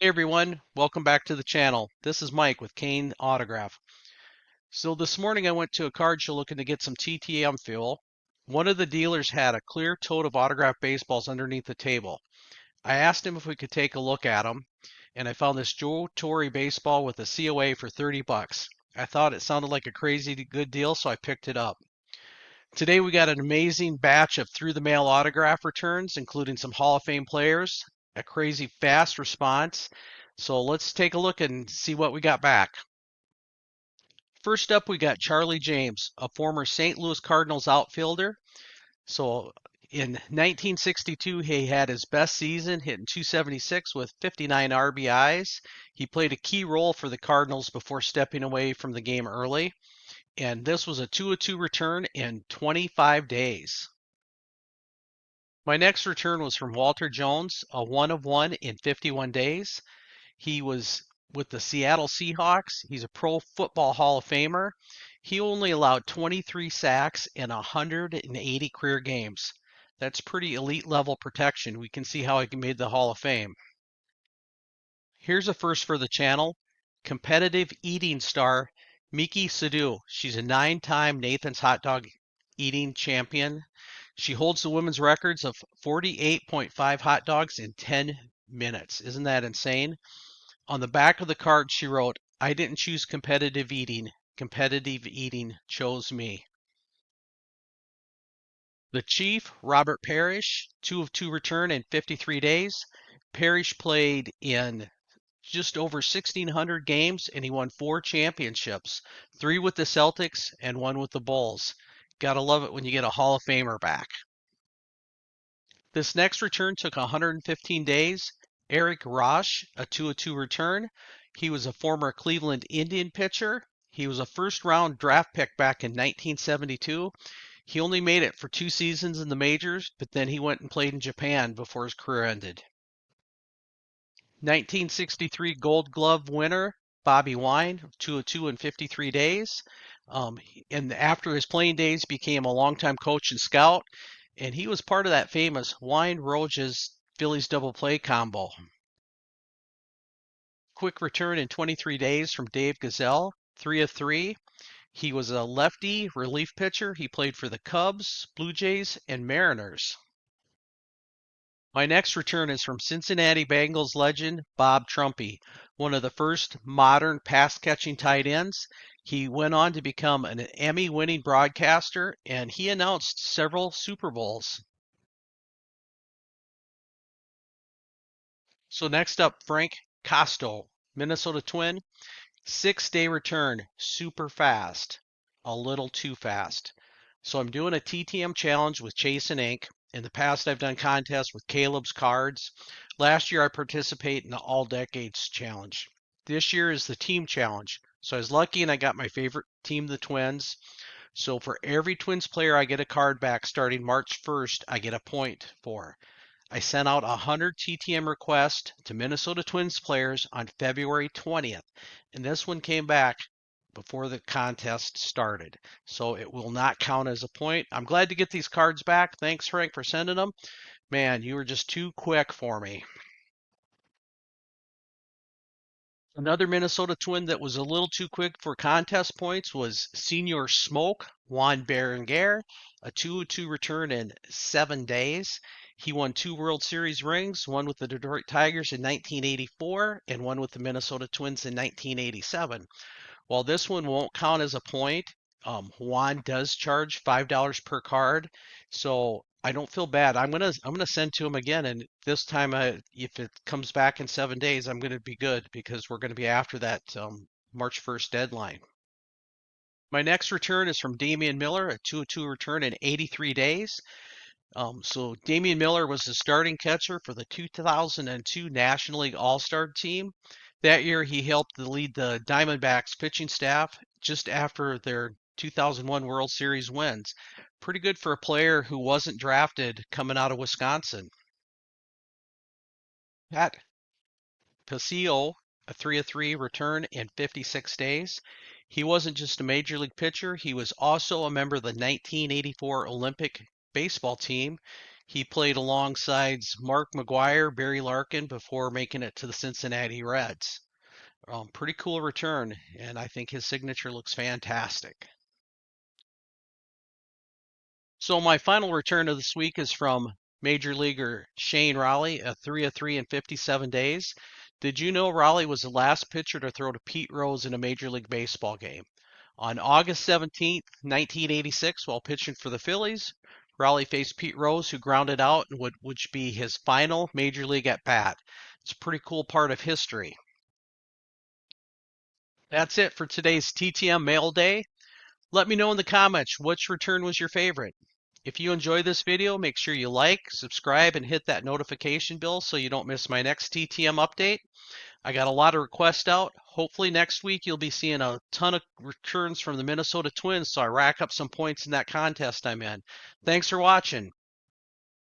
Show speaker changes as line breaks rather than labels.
Hey everyone, welcome back to the channel. This is Mike with Kane Autograph. So this morning I went to a card show looking to get some TTM fuel. One of the dealers had a clear tote of autographed baseballs underneath the table. I asked him if we could take a look at them, and I found this Joe Torre baseball with a COA for 30 bucks. I thought it sounded like a crazy good deal, so I picked it up. Today we got an amazing batch of through the mail autograph returns, including some Hall of Fame players, a crazy fast response. So let's take a look and see what we got back. First up, we got Charlie James, a former St. Louis Cardinals outfielder. So in 1962, he had his best season, hitting 276 with 59 RBIs. He played a key role for the Cardinals before stepping away from the game early. And this was a 2-2 return in 25 days. My next return was from Walter Jones, a 1 of 1 in 51 days. He was with the Seattle Seahawks. He's a Pro Football Hall of Famer. He only allowed 23 sacks in 180 career games. That's pretty elite level protection. We can see how he made the Hall of Fame. Here's a first for the channel. Competitive eating star Miki Sadu. She's a 9-time Nathan's Hot Dog eating champion. She holds the women's records of 48.5 hot dogs in 10 minutes. Isn't that insane? On the back of the card, she wrote, "I didn't choose competitive eating. Competitive eating chose me." The Chief, Robert Parrish, 2 of 2 return in 53 days. Parrish played in just over 1,600 games and he won 4 championships, 3 with the Celtics and 1 with the Bulls. Gotta love it when you get a Hall of Famer back. This next return took 115 days. Eric Rosh, a 2 of 2 return. He was a former Cleveland Indian pitcher. He was a first round draft pick back in 1972. He only made it for 2 seasons in the majors, but then he went and played in Japan before his career ended. 1963 Gold Glove winner Bobby Wine, 2 of 2 in 53 days. And after his playing days, became a longtime coach and scout, and he was part of that famous Wine Roges Phillies double play combo. Quick return in 23 days from Dave Gazelle, 3 of 3. He was a lefty relief pitcher. He played for the Cubs, Blue Jays, and Mariners. My next return is from Cincinnati Bengals legend Bob Trumpy, one of the first modern pass-catching tight ends. He went on to become an Emmy-winning broadcaster, and he announced several Super Bowls. So next up, Frank Costo, Minnesota Twin, 6-day return, super fast, a little too fast. So I'm doing a TTM challenge with Chase and Ink. In the past, I've done contests with Caleb's cards. Last year, I participated in the All Decades challenge. This year is the team challenge. So I was lucky and I got my favorite team, the Twins. So for every Twins player I get a card back starting March 1st, I get a point for. I sent out 100 TTM requests to Minnesota Twins players on February 20th, and this one came back before the contest started. So it will not count as a point. I'm glad to get these cards back. Thanks, Frank, for sending them. Man, you were just too quick for me. Another Minnesota Twin that was a little too quick for contest points was Senior Smoke, Juan Berenguer, a 2-2 return in 7 days. He won 2 World Series rings, one with the Detroit Tigers in 1984 and one with the Minnesota Twins in 1987. While this one won't count as a point, Juan does charge $5 per card, so I don't feel bad. I'm gonna send to him again, and this time, if it comes back in 7 days, I'm gonna be good because we're gonna be after that March 1st deadline. My next return is from Damian Miller, a 2-2 return in 83 days. So Damian Miller was the starting catcher for the 2002 National League All-Star team. That year, he helped to lead the Diamondbacks pitching staff just after their 2001 World Series wins. Pretty good for a player who wasn't drafted coming out of Wisconsin. Pat Paseo, a 3 of 3 return in 56 days. He wasn't just a major league pitcher, he was also a member of the 1984 Olympic baseball team. He played alongside Mark McGuire, Barry Larkin before making it to the Cincinnati Reds. Pretty cool return, and I think his signature looks fantastic. So my final return of this week is from Major Leaguer Shane Raleigh, a 3 of 3 in 57 days. Did you know Raleigh was the last pitcher to throw to Pete Rose in a Major League Baseball game? On August 17th, 1986, while pitching for the Phillies, Raleigh faced Pete Rose, who grounded out and would be his final Major League at bat. It's a pretty cool part of history. That's it for today's TTM Mail Day. Let me know in the comments which return was your favorite. If you enjoyed this video, make sure you like, subscribe, and hit that notification bell so you don't miss my next TTM update. I got a lot of requests out. Hopefully next week you'll be seeing a ton of returns from the Minnesota Twins, so I rack up some points in that contest I'm in. Thanks for watching.